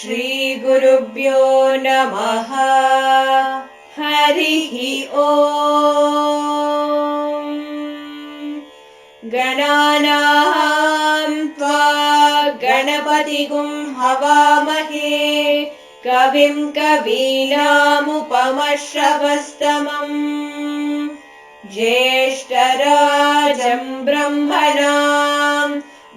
श्रीगुरुभ्यो नमः। हरिः ॐ। गणानां त्वा गणपतिगुं हवामहे कविं कवीनामुपमश्रवस्तमम् ज्येष्ठराजं ब्रह्मणां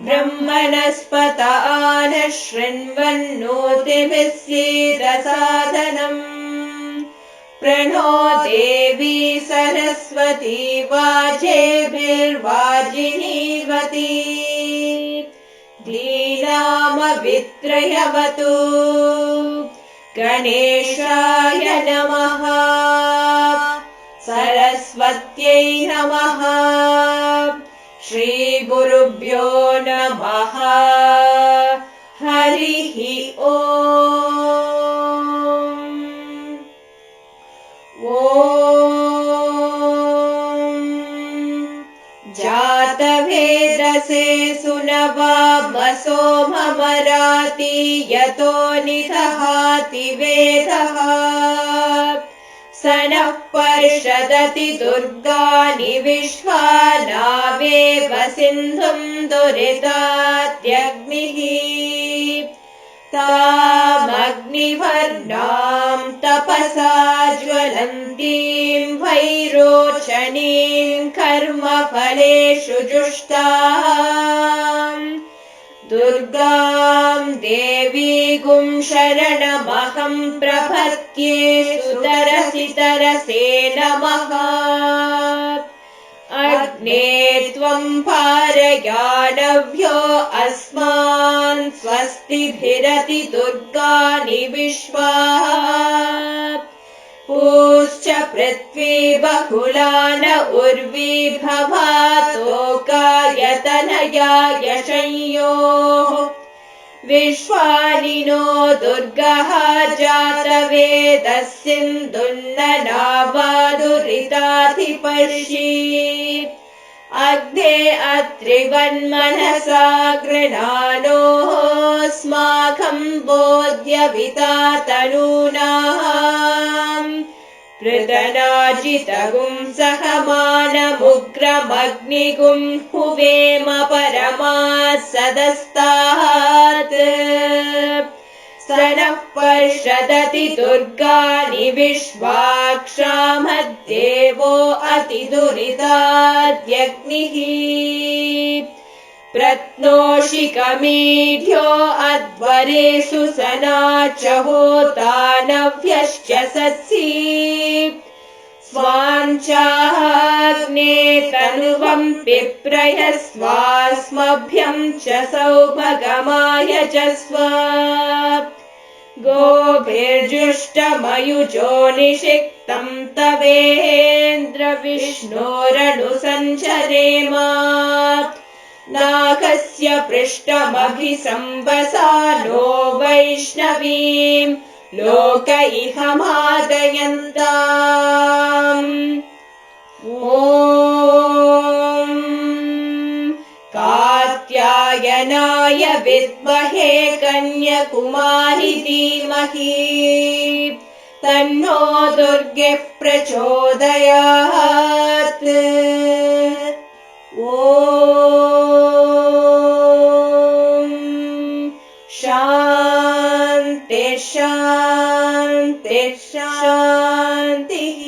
ब्रह्मणस्पत नः शृण्वन्नोतिभिः सीदसादनम् प्रणो देवी सरस्वती वाजेभिर्वाजिनीवती धीनामवित्रयवतु। गणेशाय नमः। सरस्वत्यै नमः। श्रीगुरुभ्यो नमः। हरिः ॐ। जातवेदसे सुनवामसोममराति यतो निदहाति वेदः स नः पर्षदति दुर्गानि विश्वा नावेव सिन्धुं दुरितात्यग्निः तामग्निवर्णां तपसा ज्वलन्तीं वैरोचनीं कर्मफलेषु जुष्टाम् दुर्गां देवीगुं शरणमहं प्रपद्ये सुतरसि तरसे नमः। अग्ने त्वं पारयाणव्यो अस्मान् स्वस्तिभिरति दुर्गानि विश्वा पूश्च पृथ्वी बहुला न उर्वी भवातोकायतनया यशंयोः विश्वानिनो दुर्गः जातवेदः सिन्धुन्ननावादुरिताधिपर्षि अग्ने अत्रिवन्मनसा गृणानोऽस्माकं बोध्यविता तनूनाम् पृतनाजितगुं सहमानमुग्रमग्निगुं हुवेम परमात् सदस्तात् स नः पर्षदति दुर्गानि विश्वाक्षामद्देवो अतिदुरिताद्यग्निः प्रत्नोषिकमीढ्यो अध्वरेषु सनाच होतानव्यश्च सत्सि स्वाञ्चाग्ने तनुवं पिप्रयस्वास्मभ्यं च सौभगमाय च स्व गोभिर्जुष्टमयुजो निषिक्तं तवेन्द्र विष्णोरनुसञ्चरेम नागस्य पृष्ठमभिसंवसानो वैष्णवीं लोक इह मादयन्ताम्। ॐ कात्यायनाय विद्महे कन्याकुमारी धीमहि तन्नो दुर्गे प्रचोदयात्। ॐ शान्ति शान्ति शान्तिः।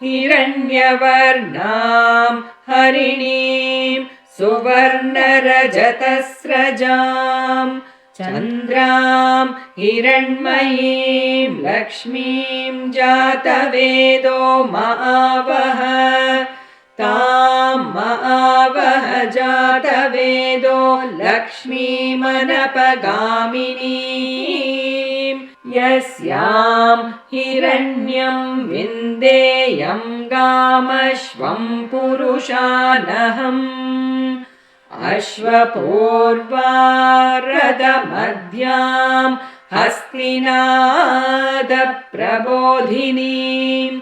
हिरण्यवर्णां हरिणीं सुवर्णरजतस्रजां चन्द्रां हिरण्मयीं लक्ष्मीं जातवेदो महावह तां महावह जातवेदो लक्ष्मीमनपगामिनीम् यस्यां हिरण्यं विन्देयं गामश्वं पुरुषानहम् अश्वपूर्वारदमध्यां हस्तिनादप्रबोधिनीं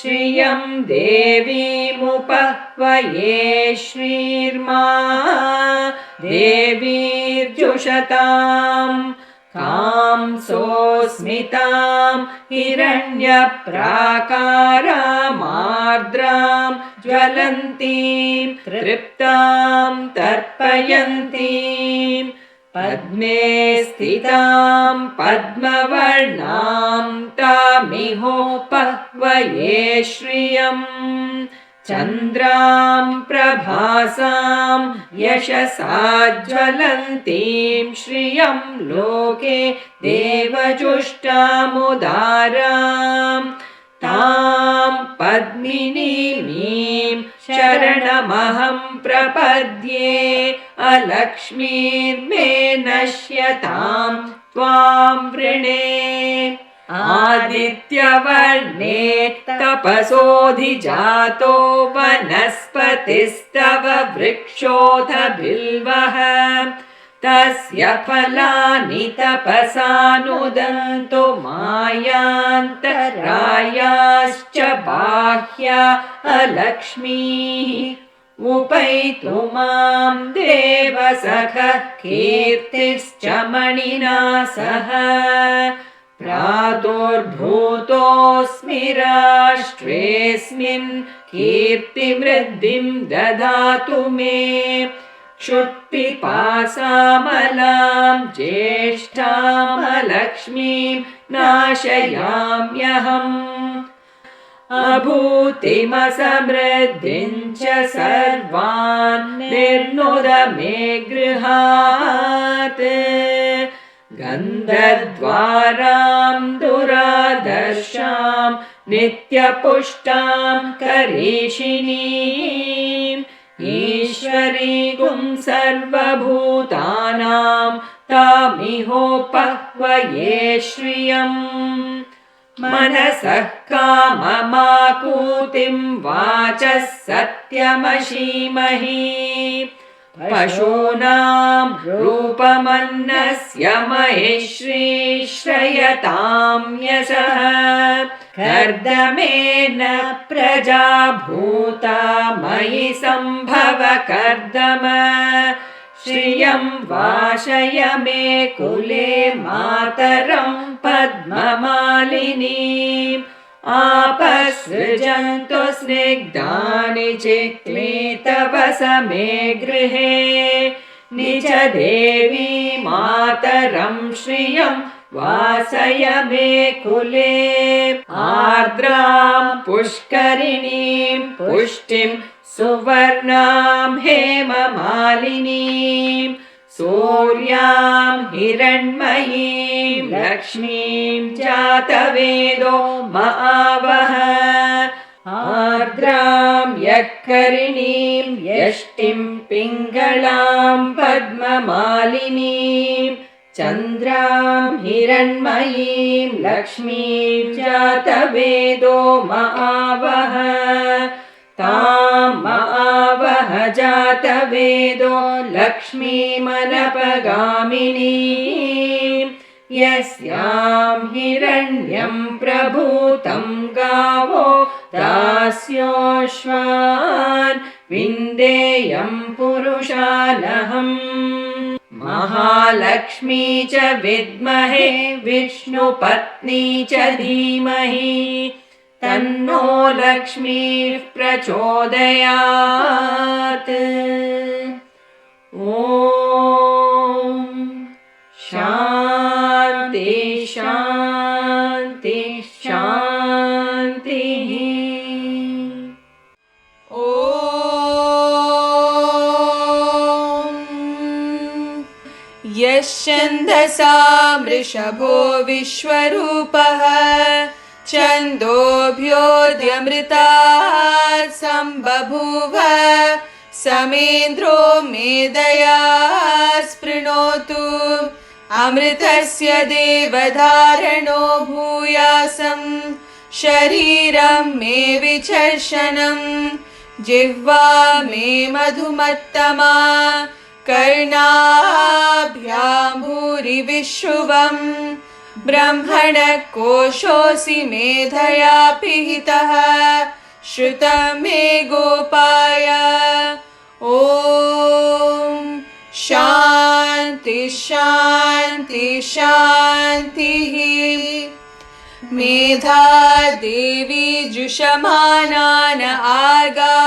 श्रियं देवीमुपह्वये श्रीर्मा देवीर्जुषताम् कांसोऽस्मितां हिरण्यप्राकारामार्द्रां ज्वलन्तीं तृप्तां तर्पयन्तीं पद्मे स्थितां पद्मवर्णां तामिहोपह्वये श्रियम् चन्द्रां प्रभासां यशसा ज्वलन्तीं श्रियं लोके देवजुष्टामुदारां तां पद्मिनीमीं शरणमहं प्रपद्ये अलक्ष्मीर्मे नश्यतां त्वां वृणे आदित्यवर्णे तपसोऽधिजातो वनस्पतिस्तव वृक्षोऽथ बिल्वः तस्य फलानि तपसानुदन्तो मायान्तरायाश्च बाह्या अलक्ष्मीः उपैतु मां देवसखः कीर्तिश्च मणिना सह प्रादुर्भूतोऽस्मि राष्ट्रेऽस्मिन् कीर्तिमृद्धिं ददातु मे क्षुत्पिपासामलां ज्येष्ठामलक्ष्मीं नाशयाम्यहम् अभूतिमसमृद्धिं च सर्वान् निर्नुद मे गृहात् गन्धद्वारां दुरादर्शां नित्यपुष्टां करीषिणीम् ईश्वरीगुं सर्वभूतानां तामिहोपह्वये श्रियम् मनसः काममाकूतिं वाचः सत्यमशीमहि पशूनां रूपमन्नस्य महेश्वरी श्रयतां यशः कर्दमेन प्रजा भूता मयि सम्भव कर्दम श्रियं वाशय मे कुले मातरं पद्ममालिनीम् आपसृजन्तु स्निग्धानि चिक्ले तव समे गृहे निज देवी मातरं श्रियं वासय मे कुले आर्द्रां पुष्करिणीं पुष्टिं सुवर्णां हेममालिनीं सूर्यां हिरण्मयीं लक्ष्मीं जातवेदो महावः आर्द्रां यक्करिणीं यष्टिं पिङ्गलां पद्ममालिनीं चन्द्रां हिरण्मयीं लक्ष्मीं जातवेदो महावः तां महावः जातवेदो लक्ष्मीमनपगामिनीं यस्यां हिरण्यं प्रभूतं गावो दास्योऽश्वान् विन्देयं पुरुषानहम् महालक्ष्मी च विद्महे विष्णुपत्नी च धीमहि तन्नो लक्ष्मीः प्रचोदयात्। ॐ शान्ति शान्ति शान्तिः। यश्छन्दसा वृषभो विश्वरूपः छन्दोभ्योऽद्यमृतात् सम्बभूव समेन्द्रो मेदया स्पृणोतु अमृतस्य देवधारणो भूयासम् शरीरं मे विचर्षणं जिह्वा मे मधुमत्तमा कर्णाभ्यां भूरि विश्रुवम् ब्रह्मणकोशोऽसि मेधया पिहितः श्रुतं मे गोपाय ॐ शान्ति शान्ति शान्तिः मेधा देवी जुषमानान आगा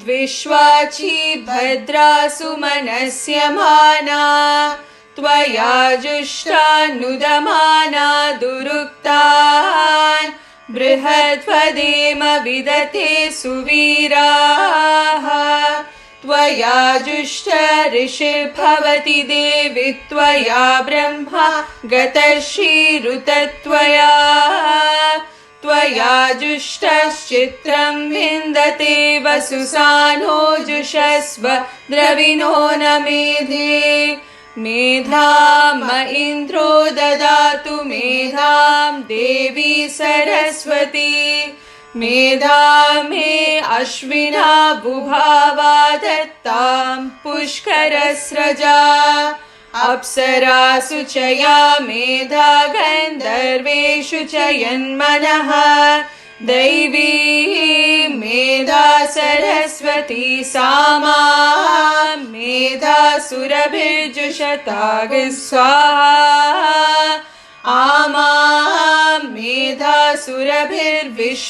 द्विष्वाची भद्रा सुमनस्यमाना त्वया जुष्टानुदमाना दुरुक्तान् बृहद्वदेम विदते सुवीराः त्वया जुष्ट ऋषिर्भवति देवि त्वया ब्रह्मा गतश्रीरुतत्वया त्वया जुष्टश्चित्रं विन्दते वसुसानो जुषस्व द्रविणो न मेधे मेधाम इन्द्रो ददातु मेधां देवी सरस्वती मेधा मे अश्विना बुभावा दत्तां पुष्करस्रजा अप्सरासु च या मेधा गन्धर्वेषु च यन्मनः दैवी मेधा सरस्वती सामा मेधा सुरभिर्जुषताग स्वाहा आमा मेधा सुरभिर्विश्वरूपा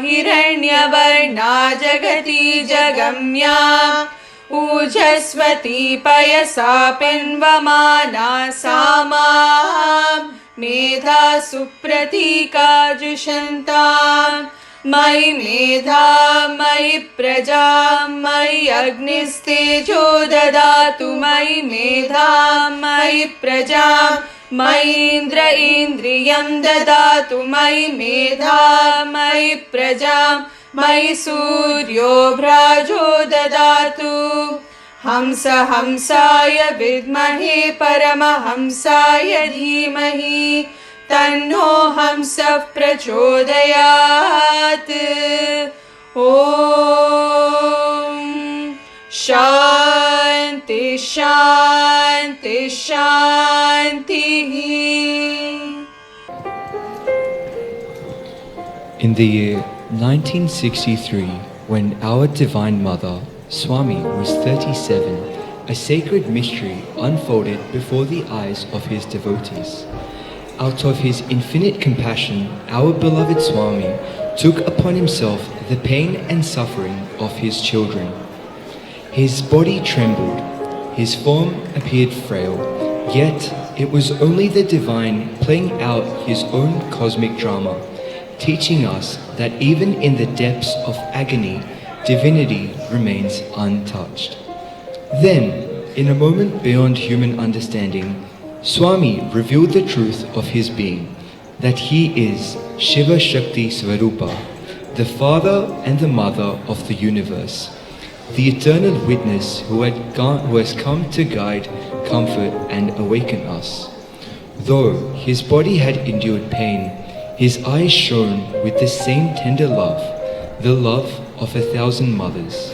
हिरण्यवर्णा जगति जगम्या ऊजस्वती पयसा पिन्वमाना सामा मेधा सुप्रतीका जुषन्ताम् मयि मेधा मयि प्रजा मयि अग्निस्तेजो ददातु मयि मेधा मयि प्रजा मयीन्द्र इन्द्रियं ददातु मयि मेधा मयि प्रजा मयि सूर्यो भ्राजो ददातु हंस हंसाय विद्महे परमहंसाय धीमहि तन्नो हंसः प्रचोदयात् ॐ शान्ति शान्ति शान्तिः. In the year 1963, when our Divine Mother, Swami, was 37, a sacred mystery unfolded before the eyes of his devotees. Out of his infinite compassion, our beloved Swami took upon himself the pain and suffering of his children. His body trembled, his form appeared frail, yet it was only the Divine playing out his own cosmic drama, teaching us that even in the depths of agony, divinity remains untouched. Then, in a moment beyond human understanding, Swami revealed the truth of his being, that he is Shiva Shakti Swarupa, the father and the mother of the universe, the eternal witness who has come to guide, comfort and awaken us. Though his body had endured pain, his eyes shone with the same tender love, the love of 1,000 mothers.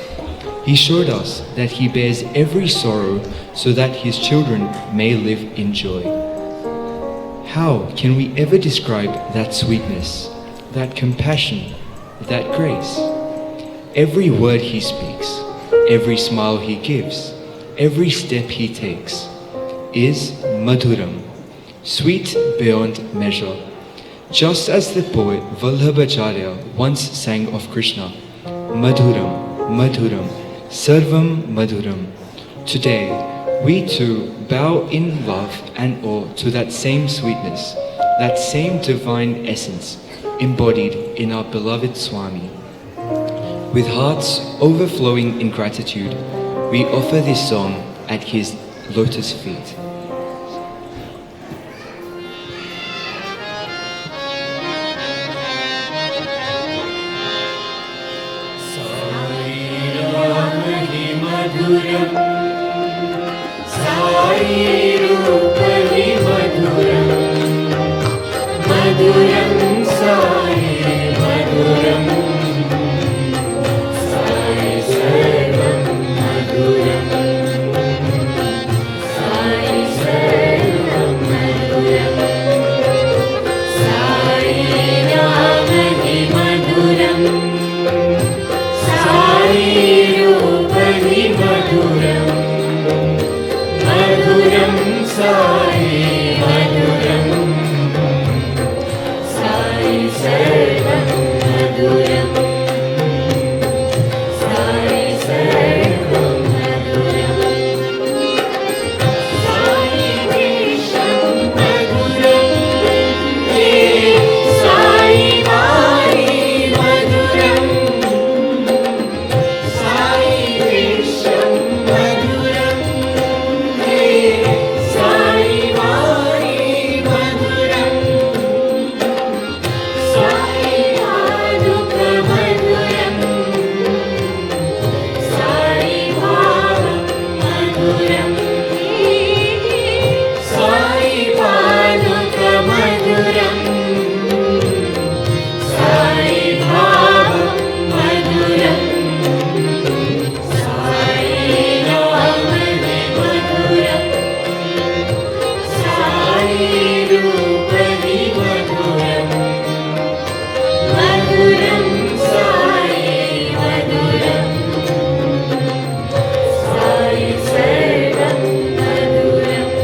He showed us that he bears every sorrow so that his children may live in joy. How can we ever describe that sweetness, that compassion, that grace? Every word he speaks, every smile he gives, every step he takes is Madhuram, sweet beyond measure. Just as the poet Vallabhacharya once sang of Krishna, Madhuram, Madhuram, Sarvam Madhuram. Today, we too bow in love and awe to that same sweetness, that same divine essence embodied in our beloved Swami. With hearts overflowing in gratitude, we offer this song at his lotus feet. Sai मधुरम् साई रूप हि मधुरम् मधुरम् साई मधुरम् साई सर्वं मधुरम् साई सर्वं मधुरम् साई नाम हि मधुरम् साई रूप हि मधुरम् मधुरम् साई मधुरम् साई सर्वं मधुरम् साई सर्वं मधुरम् साई विश्वं मधुरम् हे साई वाणी मधुरम् साई विश्वं मधुरम् हे साई वाणी मधुरम् साई पादुक मधुरम् साई भावं मधुरम् साई पादुक मधुरम् साई भावं मधुरम् साई नाम हि मधुरम् साई रूप हि मधुरम् मधुरम् साई मधुरम् साई सर्वं मधुरम्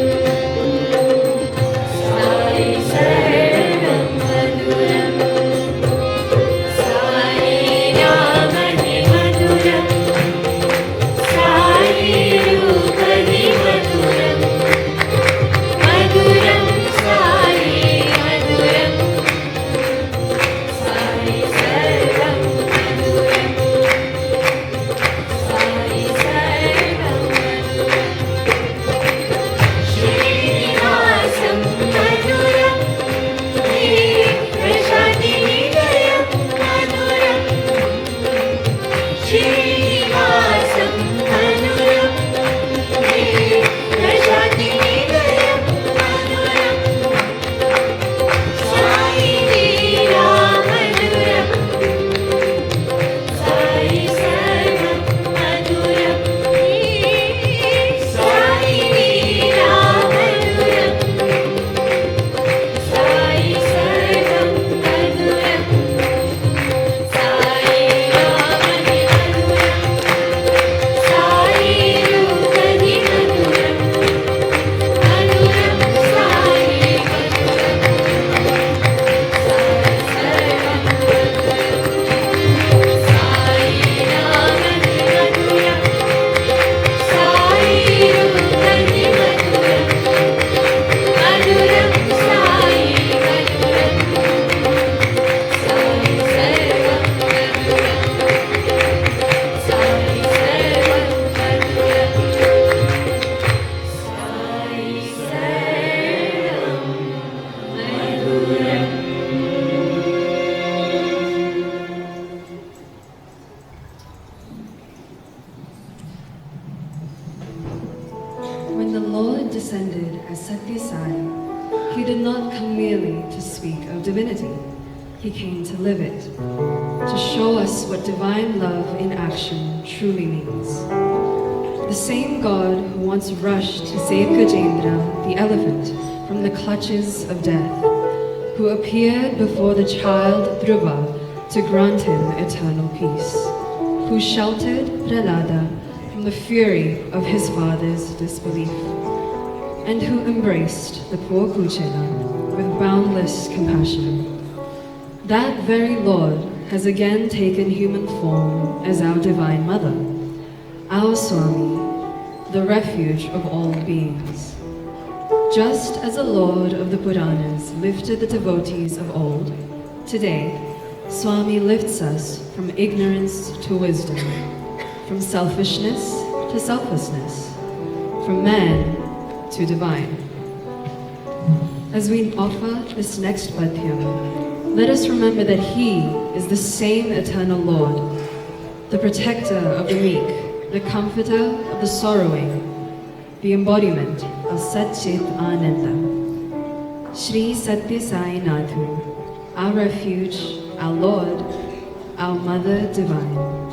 साई सर्वं मधुरम् साई नाम हि मधुरम् साई रूप हि मधुरम् मधुरम् साई मधुरम् साई सर्वं मधुरम् साई सर्वं मधुरम् श्रीनिवासं मधुरम् हे प्रशान्तिनिलयं मधुरम् श्रीनिवासं मधुरम् हे प्रशान्तिनिलयं मधुरम् साई लीला मधुरम् साई सर्वं मधुरम् साई लीला मधुरम् साई सर्वं मधुरम् साई नाम हि मधुरम् साई रूप हि मधुरम् मधुरम् साई मधुरम् साई सर्वं मधुरम् साई नाम हि मधुरम् साई रूप हि मधुरम् मधुरम् साई मधुरम् साई सर्वं मधुरम् साई सर्वं मधुरम् साई सर्वं मधुरम् When the Lord descended as Satya Sai, he did not come merely to speak of divinity. He came to live it, to show us what divine love in action truly means. The same God who once rushed to save Gajendra, the elephant, from the clutches of death, who appeared before the child Dhruva to grant him eternal peace, who sheltered Prahlada from the fury of his father's disbelief, and who embraced the poor Kuchena with boundless compassion. That very Lord has again taken human form as our Divine Mother, our Swami, the refuge of all beings. Just as the Lord of the Puranas lifted the devotees of old, today Swami lifts us from ignorance to wisdom, from selfishness to selflessness, from man to divine. As we offer this next Padhyam, let us remember that He is the same eternal Lord, the protector of the meek, the comforter of the sorrowing, the embodiment of Sat Chit Ananda. Shri Satya Sai Nathu, our refuge, our Lord, our Mother Divine.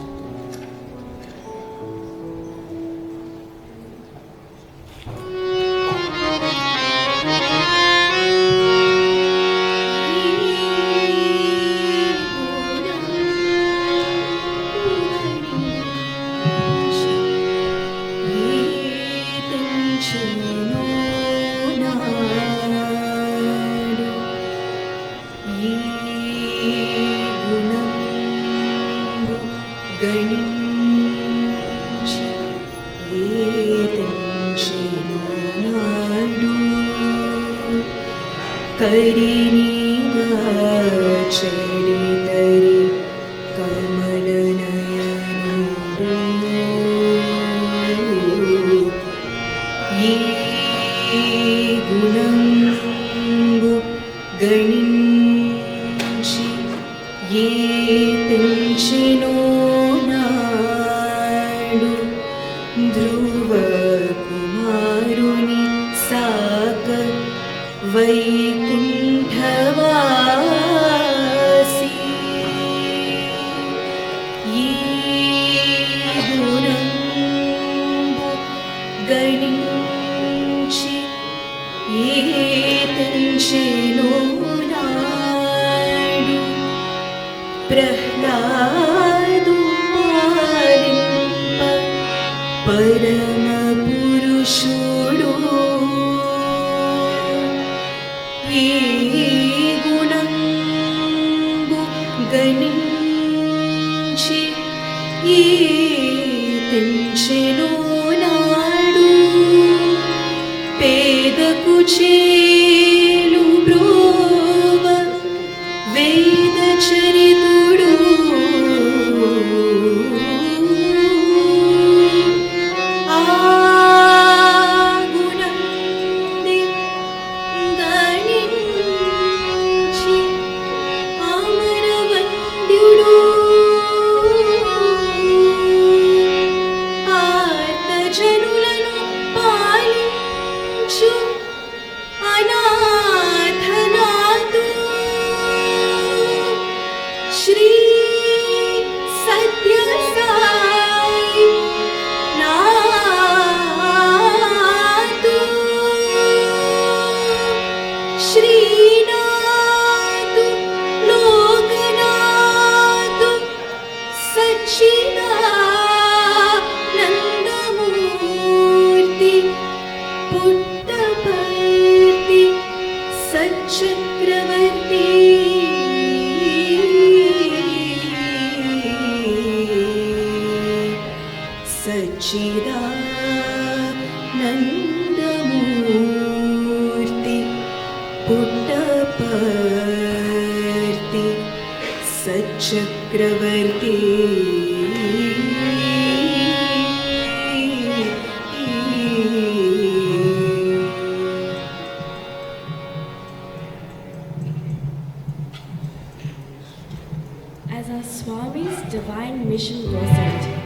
As our Swami's divine mission blossomed,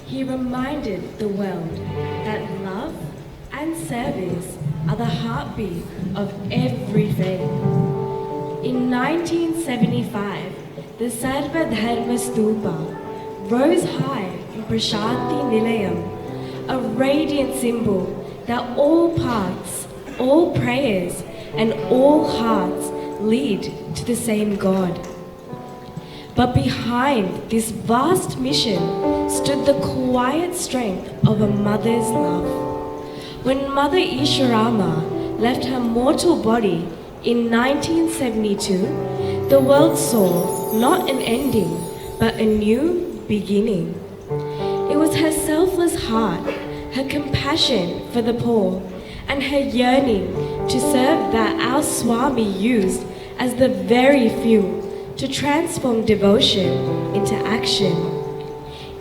he reminded the world that love and service are the heartbeat of every faith. In 1975, the Sarva Dharma Stupa rose high in Prashanti Nilayam, a radiant symbol that all paths, all prayers, and all hearts lead to the same God. But behind this vast mission stood the quiet strength of a mother's love. When Mother Ishwarama left her mortal body in 1972, the world saw not an ending, but a new beginning. It was her selfless heart, her compassion for the poor, and her yearning to serve that our Swami used as the very fuel to transform devotion into action.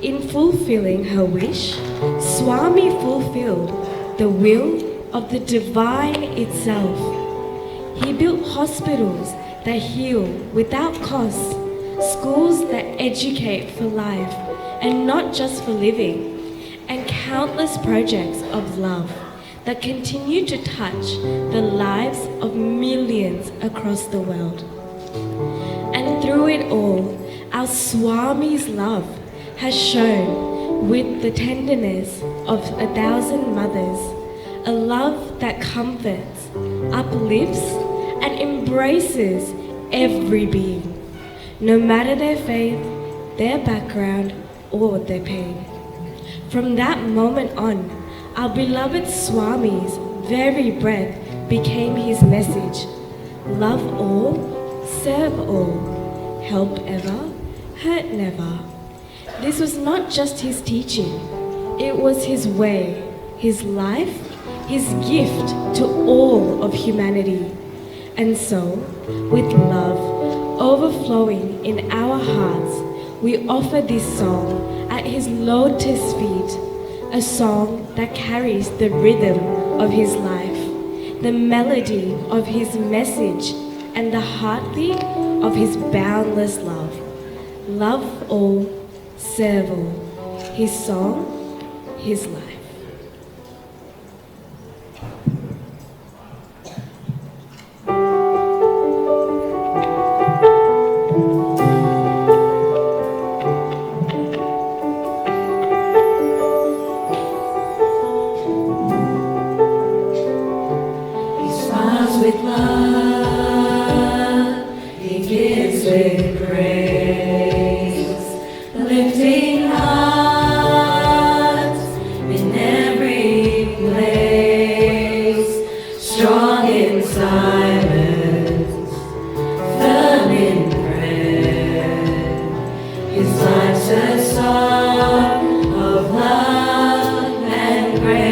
In fulfilling her wish, Swami fulfilled the will of the divine itself. He built hospitals that heal without cost, schools that educate for life and not just for living. countless projects of love that continue to touch the lives of millions across the world. And through it all, our Swami's love has shown with the tenderness of 1,000 mothers, a love that comforts, uplifts, and embraces every being, no matter their faith, their background, or their pain. From that moment on, our beloved Swami's very breath became his message: love all, serve all, help ever, hurt never. This was not just his teaching, it was his way, his life, his gift to all of humanity. And so, with love overflowing in our hearts, we offer this song at his lotus feet, a song that carries the rhythm of his life, the melody of his message, and the heartbeat of his boundless love. Love all, serve all. His song, his life. With love, he gives with grace, lifting hearts in every place, strong in silence, firm in prayer. His life's a song of love and grace.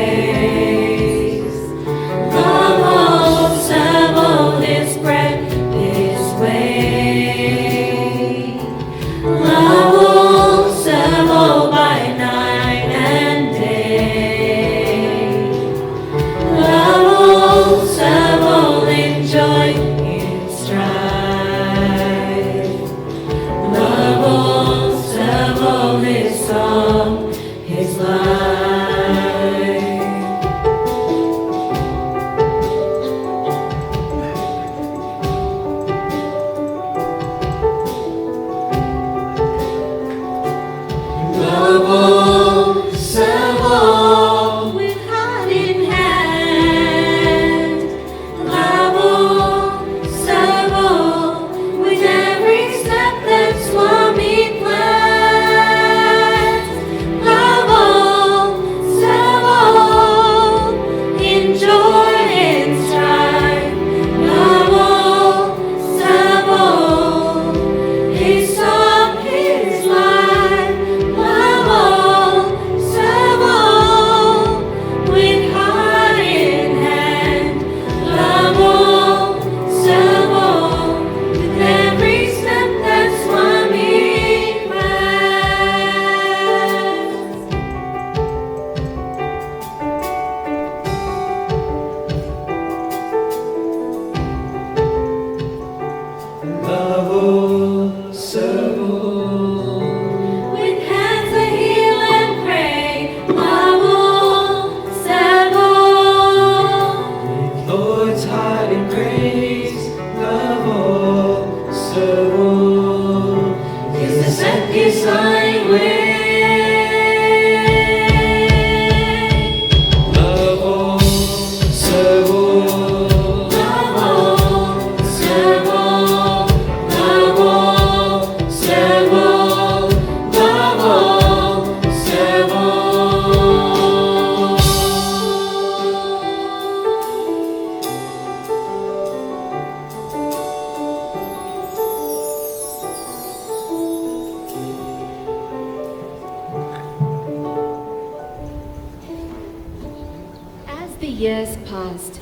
Years passed,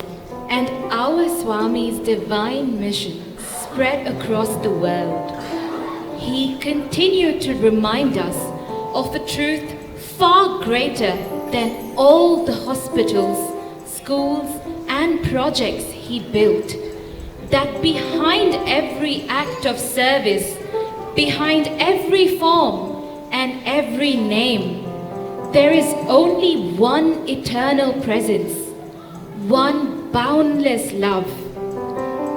and our Swami's divine mission spread across the world. He continued to remind us of a truth far greater than all the hospitals, schools, and projects he built, that behind every act of service, behind every form and every name, there is only one eternal presence, one boundless love.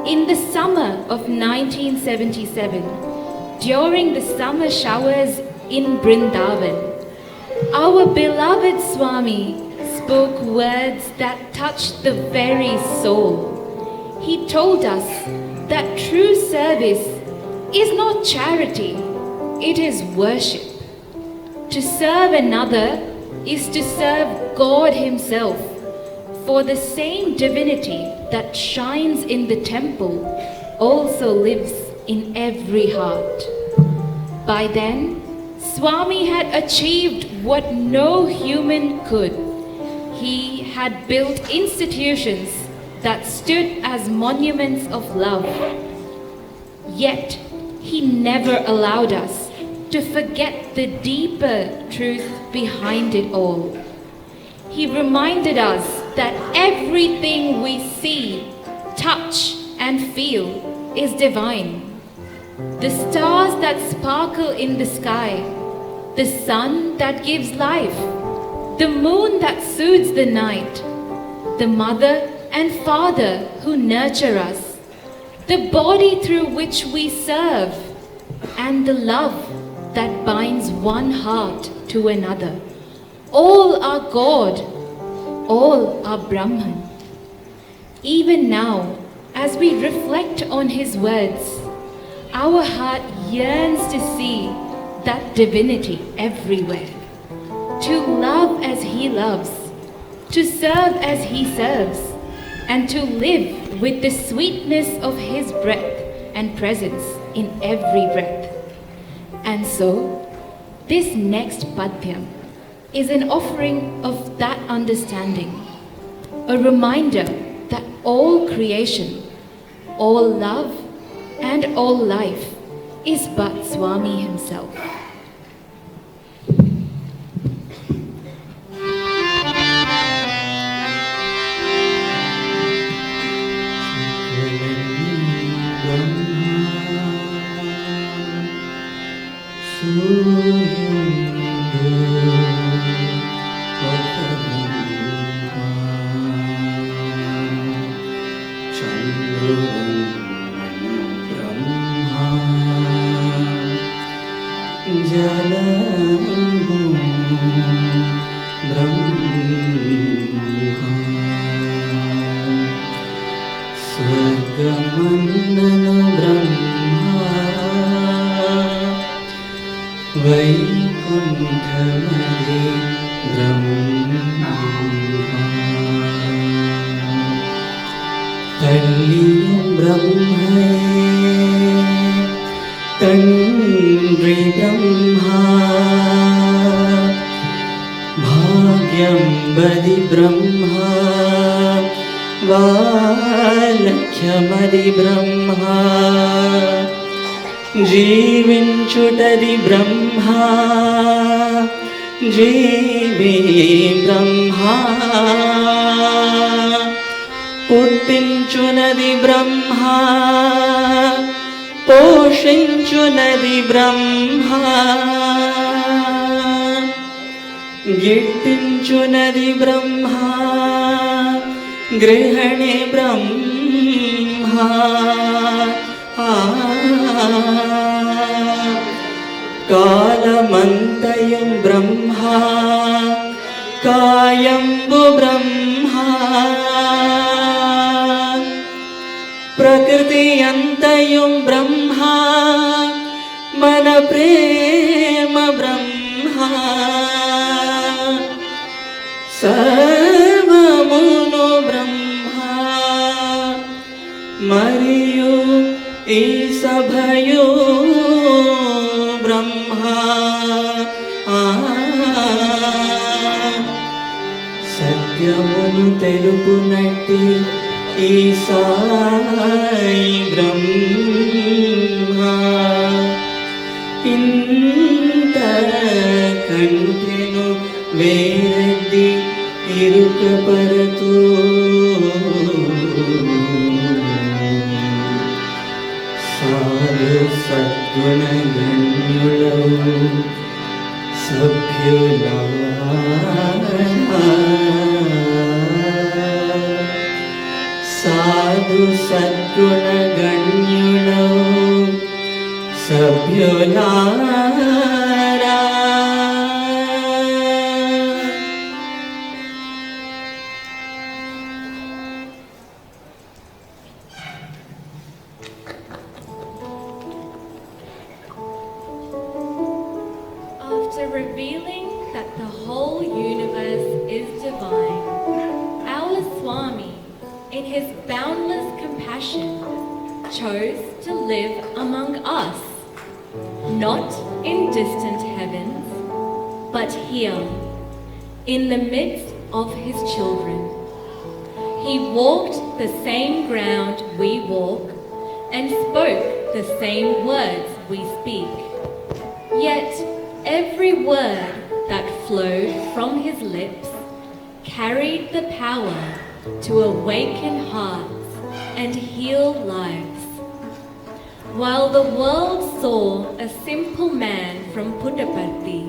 In the summer of 1977, during the summer showers in Brindavan, our beloved Swami spoke words that touched the very soul. He told us that true service is not charity, it is worship. To serve another is to serve God Himself, for the same divinity that shines in the temple also lives in every heart. By then, Swami had achieved what no human could. He had built institutions that stood as monuments of love. Yet, He never allowed us to forget the deeper truth behind it all. He reminded us that everything we see, touch, and feel is divine. The stars that sparkle in the sky, the sun that gives life, the moon that soothes the night, the mother and father who nurture us, the body through which we serve, and the love that binds one heart to another. All are God, all are Brahman. Even now, as we reflect on His words, our heart yearns to see that divinity everywhere. To love as He loves, to serve as He serves, and to live with the sweetness of His breath and presence in every breath. And so, this next Padhyam is an offering of that understanding, a reminder that all creation, all love, and all life is but Swami Himself. జీవించుటది Brahma జీవి బ్రహ్మా పుట్టించునది బ్రహ్మా పోషించునది బ్రహ్మా గిట్టించునది బ్రహ్మా గృహణే బ్రహ్మా కాలమంతయం బ్రహ్మా కాయంబు బ్రహ్మా ప్రకృతి అంతయం బ్రహ్మా మన ప్రేమ బ్రహ్మా సర్వమును బ్రహ్మా మరియు ఈ సభయో బ్రహ్మా సత్యమును తెలుపునట్టి ఈ సాయి బ్రహ్మా ఇంత కంటెను వేరది ఇరుకపరతూ సద్గుణ గణ్యులవు సభ్యులా సద్గుణగణ్యులో సభ్యులారా After revealing that the whole universe is divine, our Swami, in his boundless compassion, chose to live among us, not in distant heavens, but here, in the midst of his children. He walked the same ground we walk and spoke the same words we speak. Yet every word that flowed from his lips carried the power to awaken hearts and heal lives. While the world saw a simple man from Puttaparthi,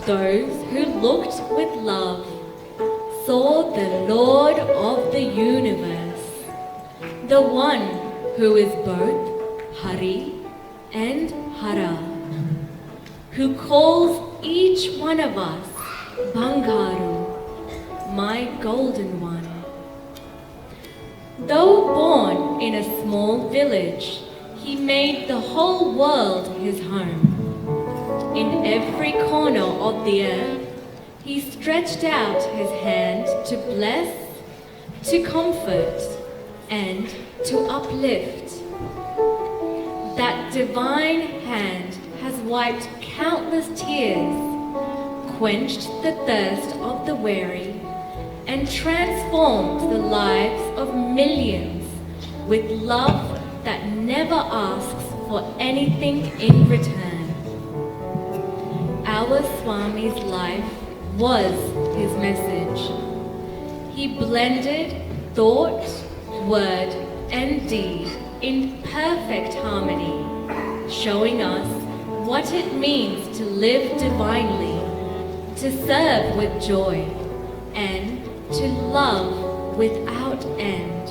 those who looked with love saw the Lord of the universe, the one who is both Hari and Hara, who calls each one of us Bangaru, my golden one. Though born in a small village, he made the whole world his home. In every corner of the earth, he stretched out his hand to bless, to comfort, and to uplift. That divine hand has wiped countless tears, quenched the thirst of the weary, and transformed the lives of millions with love that never asks for anything in return. Our Swami's life was his message. He blended thought, word, and deed in perfect harmony, showing us what it means to live divinely, to serve with joy, and to love without end.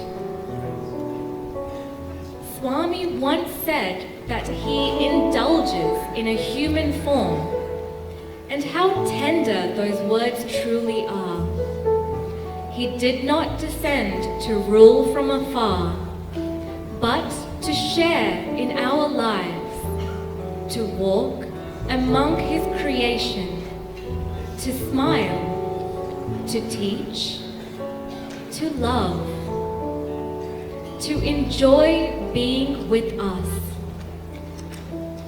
Swami once said that he indulges in a human form, and how tender those words truly are. He did not descend to rule from afar, but to share in our lives, to walk among his creation, to smile, to teach, to love, to enjoy being with us.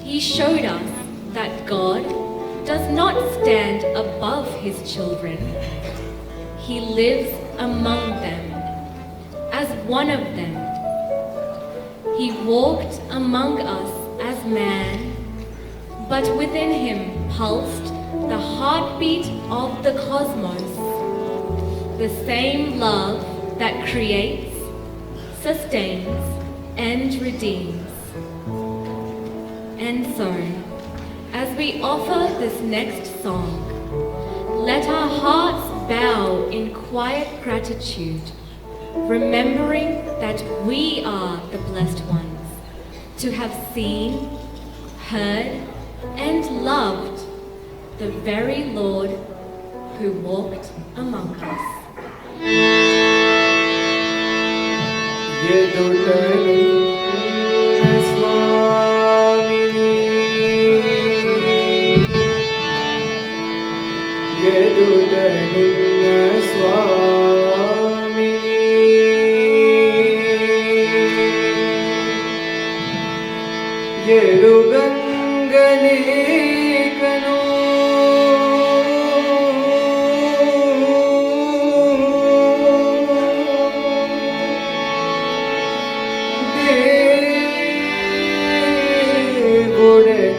He showed us that God does not stand above his children. He lives among them, as one of them. He walked among us as man, but within him pulsed the heartbeat of the cosmos, the same love that creates, sustains, and redeems. And so, as we offer this next song, let our hearts bow in quiet gratitude, remembering that we are the blessed ones, to have seen, heard, and loved the very Lord who walked among us. ఎరుగంగలేకను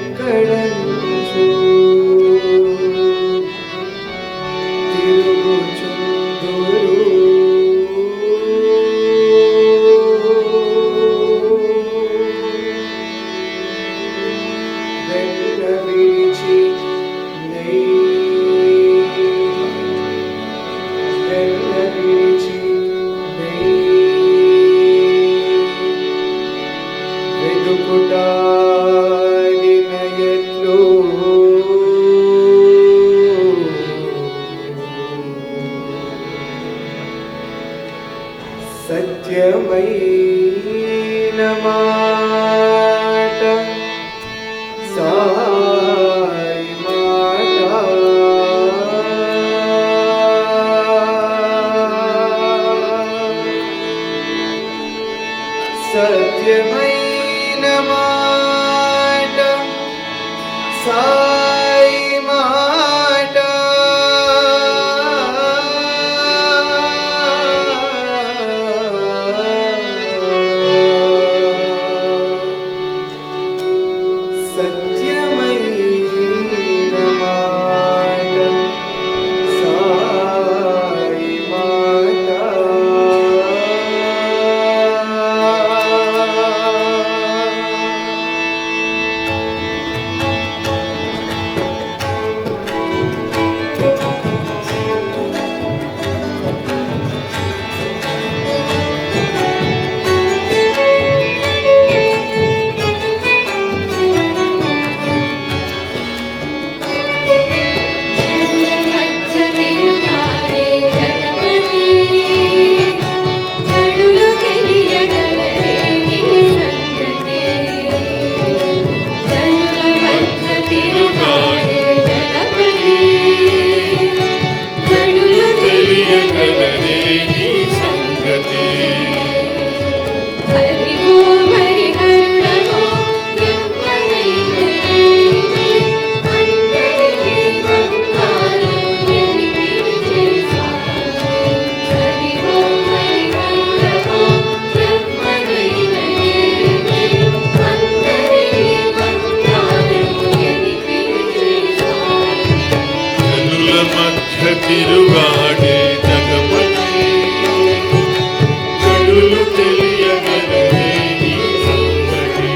దేవుడెక్కడంచు తిరుగుచుందురు సత్యమైన మాట సాయి మాట సత్యమైన మాట సాయి మాట సత్యమైన మాట సాయి మాట తిరుగాడే జగమతి చెడులు తెలియగలరే నీ సంగతి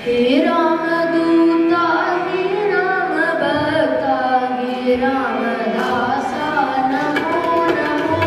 हे राम दूता हे राम भक्ता हे राम दासा नमो नमो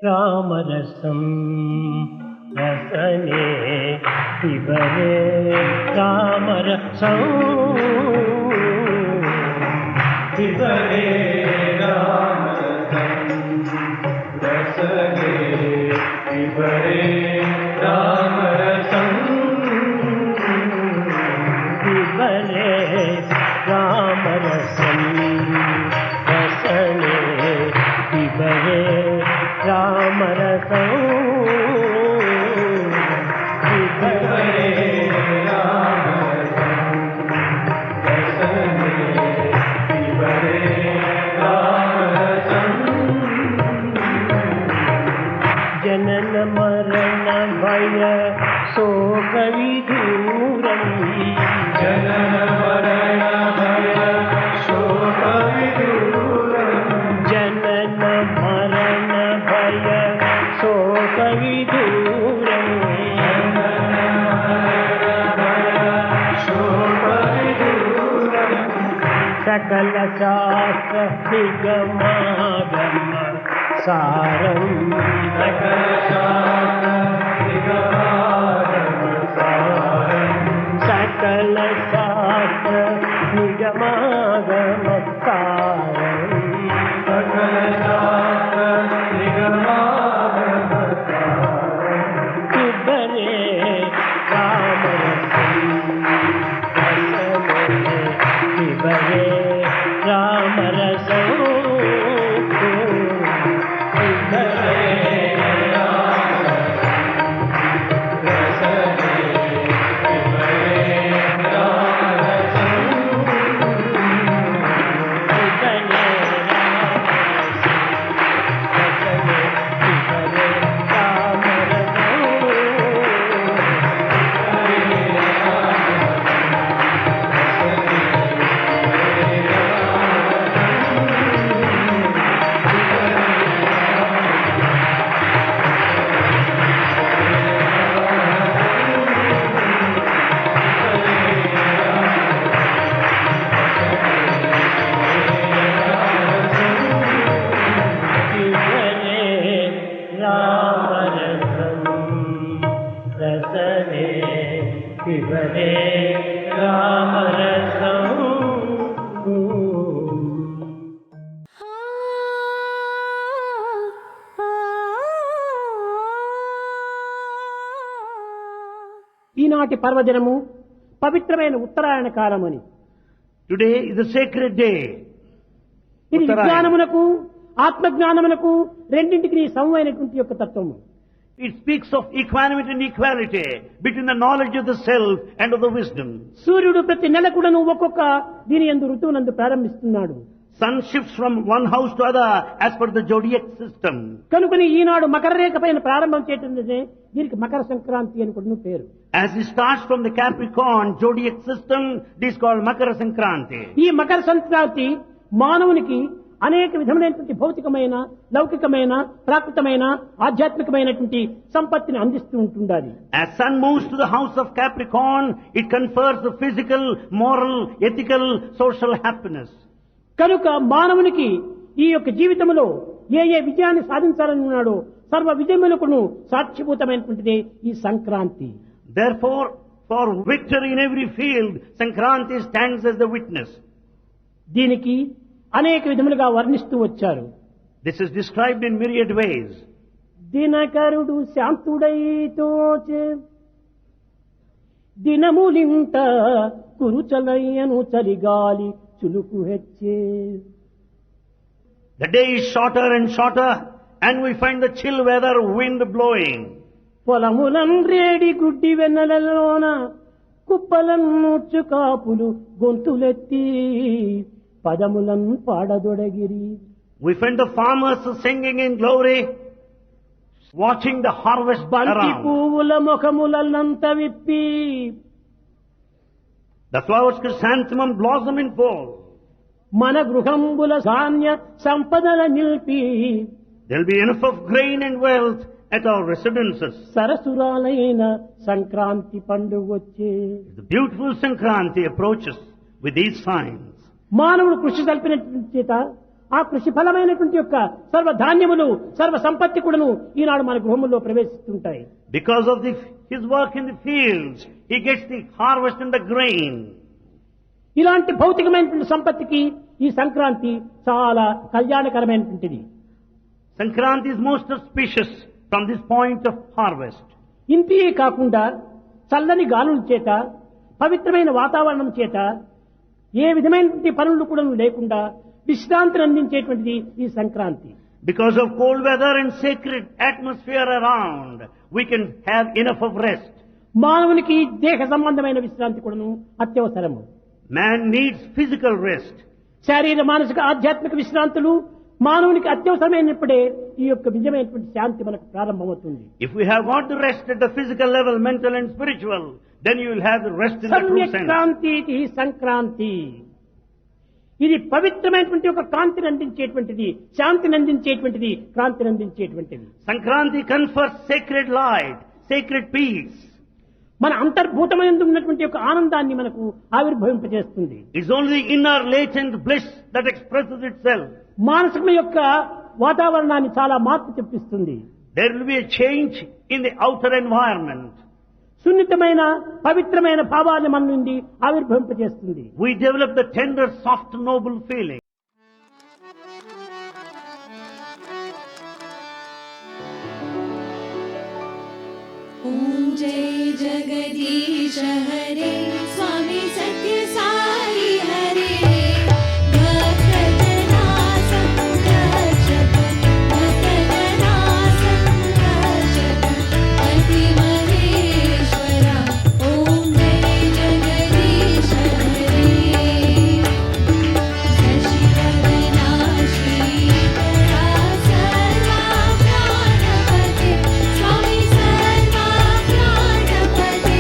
रामरसं रसने पिबरे रामरसं पिबरे रामरसं रसने पिबरे रामरसं पिबरे रामरसं रसने पिबरे रामरसं पिबरे रामरसं रसने पिबरे रामरसं जनन मरण भय शोक विदूरं जनन मरण भय शोक विदूरं जनन मरण भय शोक विदूरं जनन मरण भय शोक विदूरं सकल शास्त्र निगमागम सारं सकल शास्त्र निगमागम सारं सकल शास्त्र निगमागम सारं सकल शास्त्र निगमागम सारं पिबरे रामरसं रसने पिबरे रामरसं पिबरे पिबरे रामरसं ఈనాటి పర్వదినము పవిత్రమైన ఉత్తరాయణ కాలమని. Today is a sacred day. ఇది విజ్ఞానమునకు ఆత్మజ్ఞానమునకు రెండింటికి సమమైనటువంటి యొక్క తత్వము. It speaks of equanimity and equality between the knowledge of the self and of the wisdom. సూర్యుడు ప్రతి నెల కూడాను ఒక్కొక్క దీని యందు ఋతువునందు ప్రారంభిస్తున్నాడు. Sun shifts from one house to other as per the zodiac system. కనుకని ఈనాడు మకర రేఖ పైన ప్రారంభం చేయటంటే దీనికి మకర సంక్రాంతి అని కూడా పేరు. As it starts from the Capricorn zodiac system, this is called Makara Sankranti. ఈ మకర సంక్రాంతి మానవునికి అనేక విధమైనటువంటి భౌతికమైన లౌకికమైన ప్రాకృతమైన ఆధ్యాత్మికమైనటువంటి సంపత్తిని అందిస్తూ ఉంటుండాలి. As sun moves to the house of Capricorn, it confers the physical, moral, ethical, social happiness. కనుక మానవునికి ఈ యొక్క జీవితంలో ఏ ఏ విజయాన్ని సాధించాలని ఉన్నాడో సర్వ విజయములకును సాక్షిభూతమైనటువంటిదే ఈ Sankranti. Therefore, for victory in every field, Sankranti stands as the witness. దీనికి అనేక విధములుగా వర్ణిస్తూ వచ్చారు. This is described in myriad ways. దినకరుడు శాంతుడైతోచే దినములింట కురుచలయ్యను Chaligali చులుకు హెచ్చే. The day is shorter and shorter, and we find the chill weather, wind blowing. పొలములం రేడి గుడ్డి వెన్నెలలోన కుప్పలన్నుచ్చు కాపులు గొంతులెత్తి పదములం పాడదొడగిరి. We find the farmers singing in glory, watching the harvest బంతి around. పువ్వుల ముఖములంత విప్పి The flowers chrysanthemum blossom in full. మన గృహంబుల ధాన్య సంపదల నిలిపి There will be enough of grain and wealth at our residences. సరసురాలైన Sankranti పండుగ వచ్చే. The beautiful Sankranti approaches with these signs. మానవుడు కృషి కల్పినటువంటి చేత ఆ కృషి ఫలమైనటువంటి యొక్క సర్వ ధాన్యములు సర్వ సంపత్తి కూడాను ఈనాడు మన గృహముల్లో ప్రవేశిస్తుంటాయి. Because of his work in the fields, he gets the harvest and the grain. ఇలాంటి భౌతికమైనటువంటి సంపత్తికి ఈ సంక్రాంతి చాలా కళ్యాణకరమైనటువంటిది. Sankranti is most auspicious from this point of harvest. ఇంతే కాకుండా చల్లని గాలుల చేత పవిత్రమైన వాతావరణం చేత ఏ విధమైనటువంటి పనులు కూడా లేకుండా విశ్రాంతిని అందించేటువంటిది ఈ Sankranti. Because of cold weather and sacred atmosphere around, we can have enough of rest. మానవునికి దేహ సంబంధమైన విశ్రాంతి కూడాను అత్యవసరము. Man needs physical rest. శారీర మానసిక ఆధ్యాత్మిక విశ్రాంతులు మానవునికి అత్యవసరమైనప్పుడే ఈ యొక్క నిజమైనటువంటి శాంతి మనకు ప్రారంభమవుతుంది. If we have got the rest at the physical level, mental and spiritual, then you will have the rest in the true sense. Sankranti Sankranti ఇది పవిత్రమైనటువంటి ఒక కాంతిని అందించేటువంటిది, శాంతిని అందించేటువంటిది, క్రాంతిని అందించేటువంటిది. Sankranti confers sacred light, sacred peace. మన అంతర్భూతమైనందు ఉన్నటువంటి ఒక ఆనందాన్ని మనకు ఆవిర్భవింపజేస్తుంది. It's only the inner latent bliss that expresses itself. మానసిక యొక్క వాతావరణాన్ని చాలా మార్పు తెప్పిస్తుంది. There will be a change in the outer environment. సున్నితమైన పవిత్రమైన భావాన్ని మన నుండి ఆవిర్భవింపజేస్తుంది. We develop the tender, soft, noble feeling. ओम जय जगदीश हरे स्वामी सत्य साई हरे भक्तजना संरक्षक भक्तजना संरक्षक अति महेश्वरा ओम जय जगदीश हरे शशिवदना श्रीकरा सर्वा प्राणपते स्वामी सर्वा प्राणपते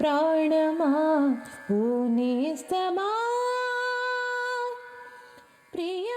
ప్రాణమా ఓ నేస్తమా ప్రియ